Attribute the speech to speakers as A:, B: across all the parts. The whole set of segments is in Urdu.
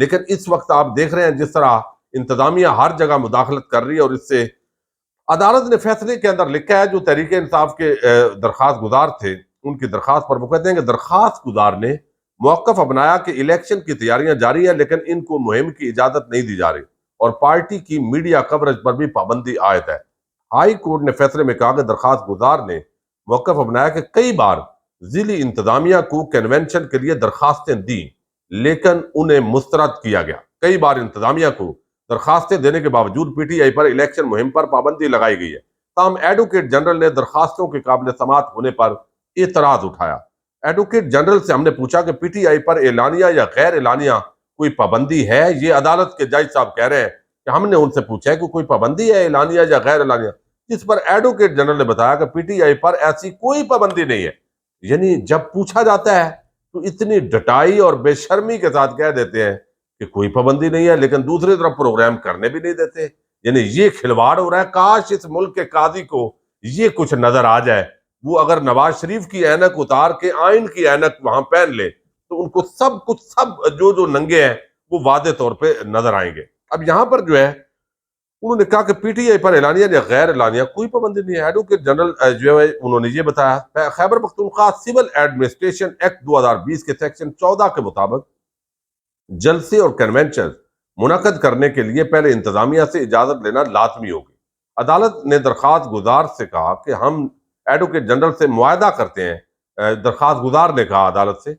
A: لیکن اس وقت آپ دیکھ رہے ہیں جس طرح انتظامیہ ہر جگہ مداخلت کر رہی ہے، اور اس سے عدالت نے فیصلے کے اندر لکھا ہے جو تحریک انصاف کے درخواست گزار تھے ان کی درخواست پر وہ کہتے ہیں کہ درخواست گزار نے موقف اپنایا کہ الیکشن کی تیاریاں جاری ہیں لیکن ان کو مہم کی اجازت نہیں دی جا رہی اور پارٹی کی میڈیا کوریج پر بھی پابندی عائد ہے۔ ہائی کورٹ نے فیصلے میں کہا کہ درخواست گزار نے موقف اپنایا کہ کئی بار ضلعی انتظامیہ کو کنونشن کے لیے درخواستیں دی لیکن انہیں مسترد کیا گیا۔ کئی بار انتظامیہ کو درخواستیں دینے کے باوجود P T I per election مہم پر پابندی لگائی گئی ہے۔ تاہم ایڈوکیٹ جنرل نے درخواستوں کے قابل سماعت ہونے پر اعتراض اٹھایا۔ ایڈوکیٹ جنرل سے ہم نے پوچھا کہ پی ٹی آئی پر اعلانیہ یا غیر اعلانیہ کوئی پابندی ہے؟ یہ عدالت کے جج صاحب کہہ رہے ہیں کہ ہم نے ان سے پوچھا ہے کہ کوئی پابندی ہے اعلانیہ یا غیر اعلانیہ، جس پر ایڈوکیٹ جنرل نے بتایا کہ پی ٹی آئی پر ایسی کوئی پابندی نہیں ہے۔ یعنی جب پوچھا جاتا ہے تو اتنی ڈٹائی اور بے شرمی کے ساتھ کہہ دیتے ہیں کہ کوئی پابندی نہیں ہے، لیکن دوسری طرف پروگرام کرنے بھی نہیں دیتے۔ یعنی یہ کھلواڑ ہو رہا ہے۔ کاش اس ملک کے قاضی کو یہ کچھ نظر آ جائے، وہ اگر نواز شریف کی اینک اتار کے آئین کی اینک وہاں پہن لے تو ان کو سب کچھ جو ننگے ہیں وہ واضح طور پہ نظر آئیں گے۔ اب یہاں پر جو ہے انہوں نے کہا کہ پی ٹی آئی پر اعلانیہ یا غیر اعلانیہ کوئی پابندی نہیں ہے۔ ایڈوکیٹ جنرل جو ہے انہوں نے یہ بتایا Khyber Pakhtunkhwa civil administration act 2020 کے سیکشن 14 کے مطابق جلسے اور کنونشن منعقد کرنے کے لیے پہلے انتظامیہ سے اجازت لینا لازمی ہوگی۔ عدالت نے درخواست گزار سے کہا کہ ہم ایڈوکیٹ جنرل سے معاہدہ کرتے ہیں، درخواست گزار نے کہا عدالت سے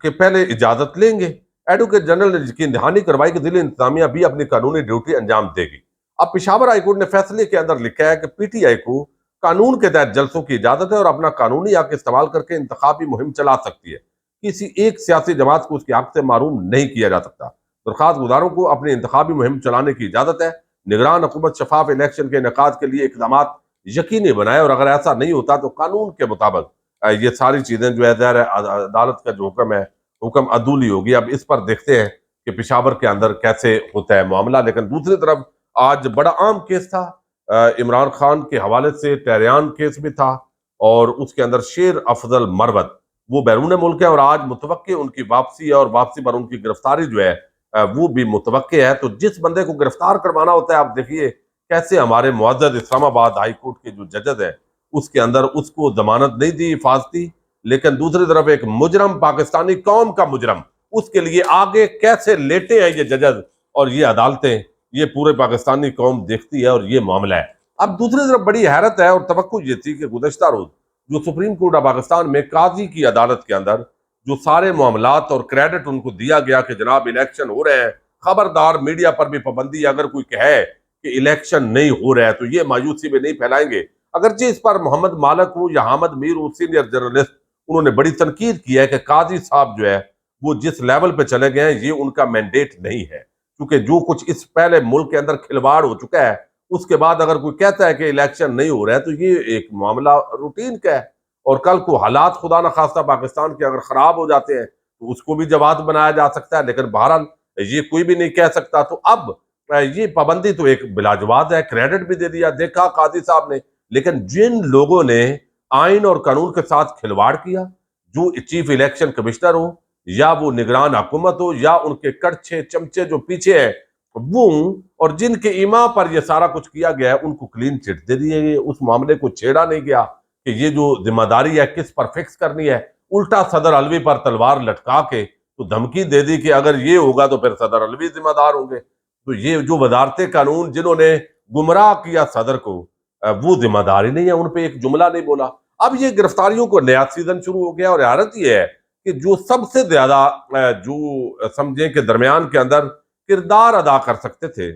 A: کہ پہلے اجازت لیں گے۔ ایڈوکیٹ جنرل نے یقین دہانی کروائی کہ ضلع انتظامیہ بھی اپنی قانونی ڈیوٹی انجام دے گی۔ اب پشاور ہائی کورٹ نے فیصلے کے اندر لکھا ہے کہ پی ٹی آئی کو قانون کے تحت جلسوں کی اجازت ہے اور اپنا قانونی حق استعمال کر کے انتخابی مہم چلا سکتی ہے۔ کسی ایک سیاسی جماعت کو اس کے حق سے محروم نہیں کیا جا سکتا۔ درخواست گزاروں کو اپنی انتخابی مہم چلانے کی اجازت ہے۔ نگران حکومت شفاف الیکشن کے انعقاد کے لیے اقدامات یقینی بنائے، اور اگر ایسا نہیں ہوتا تو قانون کے مطابق یہ ساری چیزیں جو ہے ظاہر ہے عدالت کا جو حکم ہے حکم عدولی ہوگی۔ اب اس پر دیکھتے ہیں کہ پشاور کے اندر کیسے ہوتا ہے معاملہ۔ لیکن دوسری طرف آج بڑا عام کیس تھا عمران خان کے حوالے سے، ٹہریان کیس بھی تھا، اور اس کے اندر شیر افضل مروت وہ بیرون ملک ہے اور آج متوقع ان کی واپسی ہے، اور واپسی پر ان کی گرفتاری جو ہے وہ بھی متوقع ہے۔ تو جس بندے کو گرفتار کروانا ہوتا ہے، آپ دیکھیے کیسے ہمارے معزز اسلام آباد ہائی کورٹ کے جو ججز ہیں اس کے اندر اس کو ضمانت نہیں دی حفاظتی، لیکن دوسری طرف ایک مجرم، پاکستانی قوم کا مجرم، اس کے لیے آگے کیسے لیٹے ہیں یہ ججز اور یہ عدالتیں، یہ پورے پاکستانی قوم دیکھتی ہے، اور یہ معاملہ ہے۔ اب دوسری طرف بڑی حیرت ہے اور توقع یہ تھی کہ گزشتہ روز جو سپریم کورٹ آف پاکستان میں قاضی کی عدالت کے اندر جو سارے معاملات اور کریڈٹ ان کو دیا گیا کہ جناب الیکشن ہو رہے ہیں، خبردار میڈیا پر بھی پابندی ہے، اگر کوئی کہے کہ الیکشن نہیں ہو رہا ہے تو یہ مایوسی میں نہیں پھیلائیں گے۔ اگرچہ اس پر محمد مالک ہو یا حامد میر ہو، سینئر جرنلسٹ، انہوں نے بڑی تنقید کی ہے کہ قاضی صاحب جو ہے وہ جس لیول پہ چلے گئے ہیں یہ ان کا مینڈیٹ نہیں ہے، کیونکہ جو کچھ اس پہلے ملک کے اندر کھلواڑ ہو چکا ہے اس کے بعد اگر کوئی کہتا ہے کہ الیکشن نہیں ہو رہا ہے تو یہ ایک معاملہ روٹین کا ہے، اور کل کو حالات خدا نخواستہ پاکستان کے اگر خراب ہو جاتے ہیں تو اس کو بھی جواب بنایا جا سکتا ہے، لیکن بہرحال یہ کوئی بھی نہیں کہہ سکتا۔ تو اب یہ پابندی تو ایک بلاجواز ہے، کریڈٹ بھی دے دیا، دیکھا قاضی صاحب نے، لیکن جن لوگوں نے آئین اور قانون کے ساتھ کھلواڑ کیا، جو چیف الیکشن کمشنر ہو یا وہ نگران حکومت ہو یا ان کے کڑچھے چمچے جو پیچھے ہیں وہ، اور جن کے ایما پر یہ سارا کچھ کیا گیا ہے، ان کو کلین چٹ دے دیے گئے، اس معاملے کو چھیڑا نہیں گیا کہ یہ جو ذمہ داری ہے کس پر فکس کرنی ہے۔ الٹا صدر علوی پر تلوار لٹکا کے تو دھمکی دے دی کہ اگر یہ ہوگا تو پھر صدر علوی ذمہ دار ہوں گے۔ تو یہ جو وزارت قانون جنہوں نے گمراہ کیا صدر کو، وہ ذمہ داری نہیں ہے، ان پہ ایک جملہ نہیں بولا۔ اب یہ گرفتاریوں کو نیا سیزن شروع ہو گیا، اور حیرت یہ ہے کہ جو سب سے زیادہ جو سمجھیں کہ درمیان کے اندر کردار ادا کر سکتے تھے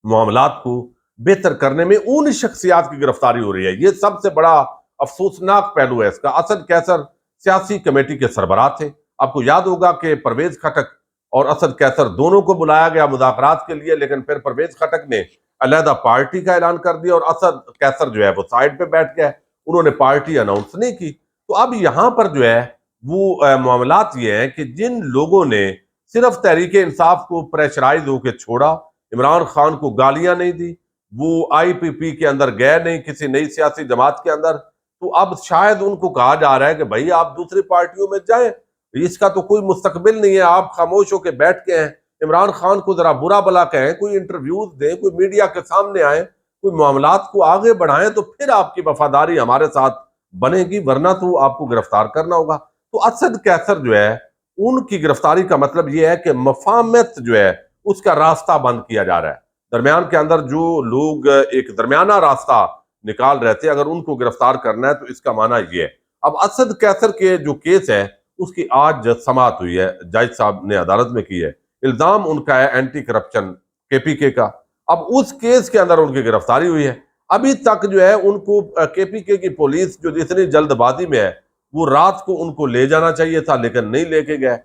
A: معاملات کو بہتر کرنے میں، ان شخصیات کی گرفتاری ہو رہی ہے۔ یہ سب سے بڑا افسوسناک پہلو ہے اس کا۔ اسد کیسر سیاسی کمیٹی کے سربراہ تھے، آپ کو یاد ہوگا کہ پرویز خٹک اور اسد کیسر دونوں کو بلایا گیا مذاکرات کے لیے، لیکن پھر پرویز خٹک نے علیحدہ پارٹی کا اعلان کر دیا اور اسد کیسر جو ہے وہ سائڈ پہ بیٹھ گئے، انہوں نے پارٹی اناؤنس نہیں کی۔ تو اب یہاں پر جو ہے وہ معاملات یہ ہیں کہ جن لوگوں نے صرف تحریک انصاف کو پریشرائز ہو کے چھوڑا، عمران خان کو گالیاں نہیں دی، وہ آئی پی پی کے اندر گئے نہیں کسی نئی سیاسی جماعت کے اندر، تو اب شاید ان کو کہا جا رہا ہے کہ بھائی آپ دوسری پارٹیوں میں جائیں اس کا تو کوئی مستقبل نہیں ہے، آپ خاموش ہو کے بیٹھ کے ہیں۔ عمران خان کو ذرا برا بلا کہیں، کوئی انٹرویوز دیں، کوئی میڈیا کے سامنے آئیں، کوئی معاملات کو آگے بڑھائیں، تو پھر آپ کی وفاداری ہمارے ساتھ بنے گی، ورنہ تو آپ کو گرفتار کرنا ہوگا۔ تو اسد قیصر جو ہے، ان کی گرفتاری کا مطلب یہ ہے کہ مفاہمت جو ہے اس کا راستہ بند کیا جا رہا ہے۔ درمیان کے اندر جو لوگ ایک درمیانہ راستہ نکال رہے تھے، اگر ان کو گرفتار کرنا ہے تو اس کا معنی یہ ہے۔ اب اسد قیصر کے جو کیس ہے اس کی آج سماعت ہوئی ہے، جج صاحب نے عدالت میں کی ہے۔ الزام ان کا ہے اینٹی کرپشن کے پی کے کا۔ اب اس کیس کے اندر ان کی گرفتاری ہوئی ہے۔ ابھی تک جو ہے ان کو کے پی کے کی پولیس جو اتنی جلد بازی میں ہے، وہ رات کو ان کو لے جانا چاہیے تھا لیکن نہیں لے کے گئے،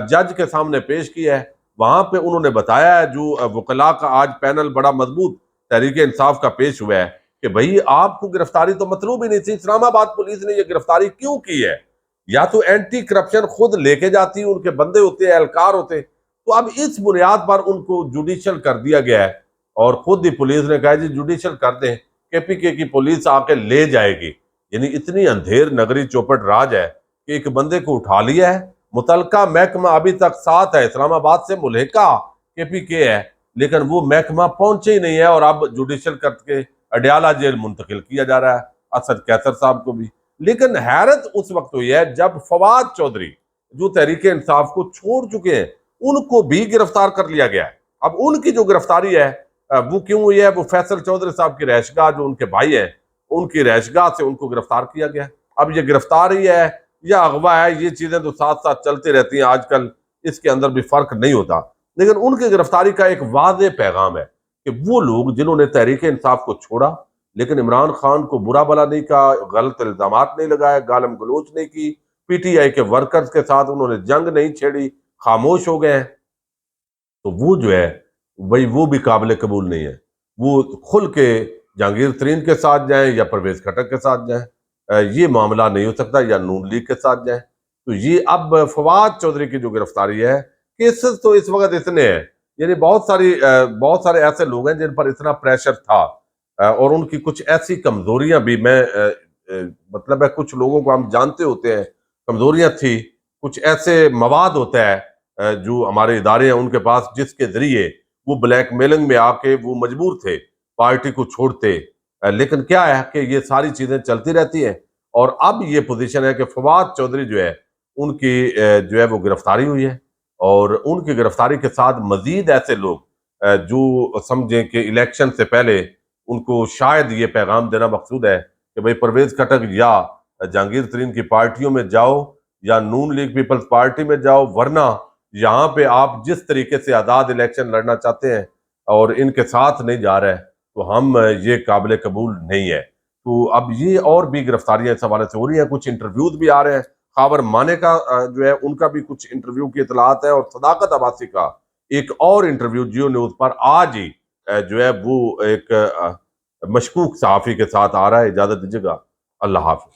A: جج کے سامنے پیش کیا ہے۔ وہاں پہ انہوں نے بتایا ہے، جو وکلاء کا آج پینل بڑا مضبوط تحریک انصاف کا پیش ہوا ہے، کہ بھئی آپ کو گرفتاری تو مطلوب ہی نہیں تھی، اسلام آباد پولیس نے یہ گرفتاری کیوں کی ہے؟ یا تو اینٹی کرپشن خود لے کے جاتی، ان کے بندے ہوتے، اہلکار ہوتے۔ تو اب اس بنیاد پر ان کو جوڈیشل کر دیا گیا ہے، اور خود ہی پولیس نے کہا جی جوڈیشل کر دیں، کے پی کے کی پولیس آ کے لے جائے گی۔ یعنی اتنی اندھیر نگری چوپٹ راج ہے کہ ایک بندے کو اٹھا لیا ہے، متعلقہ محکمہ ابھی تک ساتھ ہے، اسلام آباد سے ملحقہ کے پی کے ہے، لیکن وہ محکمہ پہنچے ہی نہیں ہے، اور اب جوڈیشل کر کے اڈیالہ جیل منتقل کیا جا رہا ہے اسد قیصر صاحب کو بھی۔ لیکن حیرت اس وقت ہوئی ہے جب فواد چودھری جو تحریک انصاف کو چھوڑ چکے ہیں، ان کو بھی گرفتار کر لیا گیا ہے۔ اب ان کی جو گرفتاری ہے وہ کیوں ہوئی ہے؟ وہ فیصل چودھری صاحب کی رہائش گاہ، جو ان کے بھائی ہیں، ان کی رہائش گاہ سے ان کو گرفتار کیا گیا۔ اب یہ گرفتاری ہے یا اغوا ہے، یہ چیزیں تو ساتھ ساتھ چلتی رہتی ہیں، آج کل اس کے اندر بھی فرق نہیں ہوتا۔ لیکن ان کی گرفتاری کا ایک واضح پیغام ہے کہ وہ لوگ جنہوں نے تحریک انصاف کو چھوڑا لیکن عمران خان کو برا بلا نہیں کہا، غلط الزامات نہیں لگائے، گالم گلوچ نہیں کی، پی ٹی آئی کے ورکرز کے ساتھ انہوں نے جنگ نہیں چھیڑی، خاموش ہو گئے ہیں، تو وہ جو ہے بھئی وہ بھی قابل قبول نہیں ہے۔ وہ کھل کے جہانگیر ترین کے ساتھ جائیں یا پرویز خٹک کے ساتھ جائیں، یہ معاملہ نہیں ہو سکتا، یا نون لیگ کے ساتھ جائیں۔ تو یہ اب فواد چودھری کی جو گرفتاری ہے، کیسز تو اس وقت اتنے ہیں، یعنی بہت سارے ایسے لوگ ہیں جن پر اتنا پریشر تھا، اور ان کی کچھ ایسی کمزوریاں بھی مطلب ہے کچھ لوگوں کو ہم جانتے ہوتے ہیں، کمزوریاں تھی، کچھ ایسے مواد ہوتا ہے جو ہمارے ادارے ہیں ان کے پاس، جس کے ذریعے وہ بلیک میلنگ میں آ کے وہ مجبور تھے پارٹی کو چھوڑتے۔ لیکن کیا ہے کہ یہ ساری چیزیں چلتی رہتی ہیں، اور اب یہ پوزیشن ہے کہ فواد چودھری جو ہے ان کی جو ہے وہ گرفتاری ہوئی ہے، اور ان کی گرفتاری کے ساتھ مزید ایسے لوگ جو سمجھیں کہ الیکشن سے پہلے ان کو شاید یہ پیغام دینا مقصود ہے کہ بھئی پرویز خٹک یا جہانگیر ترین کی پارٹیوں میں جاؤ یا نون لیگ پیپلز پارٹی میں جاؤ، ورنہ یہاں پہ آپ جس طریقے سے آزاد الیکشن لڑنا چاہتے ہیں اور ان کے ساتھ نہیں جا رہے تو ہم یہ قابل قبول نہیں ہے۔ تو اب یہ اور بھی گرفتاریاں اس حوالے سے ہو رہی ہیں، کچھ انٹرویوز بھی آ رہے ہیں۔ خاور مانے کا جو ہے ان کا بھی کچھ انٹرویو کی اطلاعات ہے، اور صداقت عباسی کا ایک اور انٹرویو جیو نیوز پر آج ہی جو ہے وہ ایک مشکوک صحافی کے ساتھ آ رہا ہے۔ اجازت دیجیے گا، اللہ حافظ۔